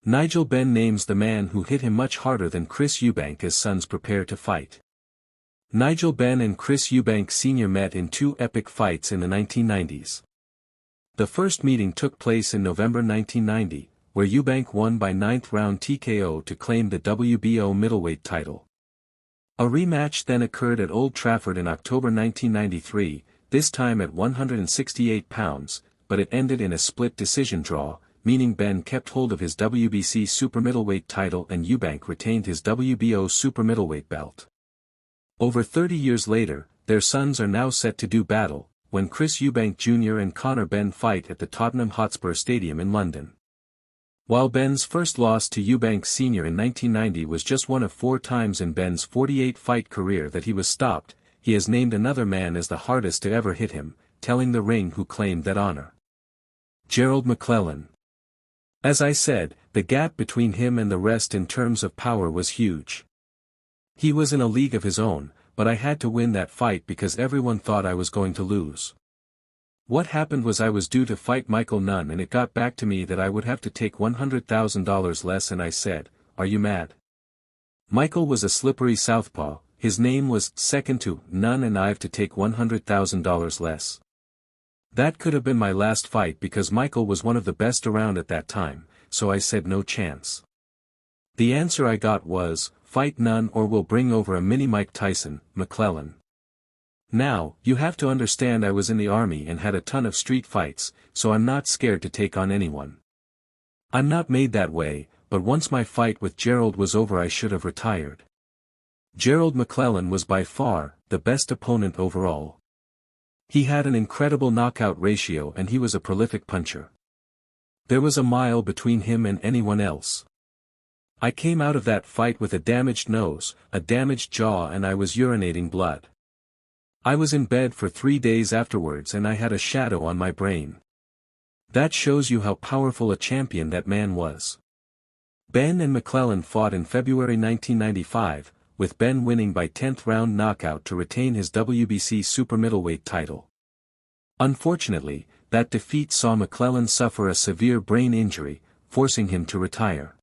Nigel Benn names the man who hit him much harder than Chris Eubank as sons prepare to fight. Nigel Benn and Chris Eubank Sr. met in two epic fights in the 1990s. The first meeting took place in November 1990, where Eubank won by 9th round TKO to claim the WBO middleweight title. A rematch then occurred at Old Trafford in October 1993, this time at 168 pounds, but it ended in a split decision draw, meaning Benn kept hold of his WBC super middleweight title and Eubank retained his WBO super middleweight belt. Over 30 years later, their sons are now set to do battle, when Chris Eubank Jr. and Conor Benn fight at the Tottenham Hotspur Stadium in London. While Benn's first loss to Eubank Sr. in 1990 was just one of 4 times in Benn's 48-fight career that he was stopped, he has named another man as the hardest to ever hit him, telling The Ring who claimed that honor. Gerald McClellan. As I said, the gap between him and the rest in terms of power was huge. He was in a league of his own, but I had to win that fight because everyone thought I was going to lose. What happened was I was due to fight Michael Nunn and it got back to me that I would have to take $100,000 less and I said, "Are you mad?" Michael was a slippery southpaw, his name was second to none and I've to take $100,000 less. That could have been my last fight because Michael was one of the best around at that time, so I said no chance. The answer I got was, fight Nunn or we'll bring over a mini Mike Tyson, McClellan. Now, you have to understand I was in the army and had a ton of street fights, so I'm not scared to take on anyone. I'm not made that way, but once my fight with Gerald was over I should have retired. Gerald McClellan was by far the best opponent overall. He had an incredible knockout ratio and he was a prolific puncher. There was a mile between him and anyone else. I came out of that fight with a damaged nose, a damaged jaw and I was urinating blood. I was in bed for 3 days afterwards and I had a shadow on my brain. That shows you how powerful a champion that man was. Benn and McClellan fought in February 1995, with Benn winning by 10th round knockout to retain his WBC super middleweight title. Unfortunately, that defeat saw McClellan suffer a severe brain injury, forcing him to retire.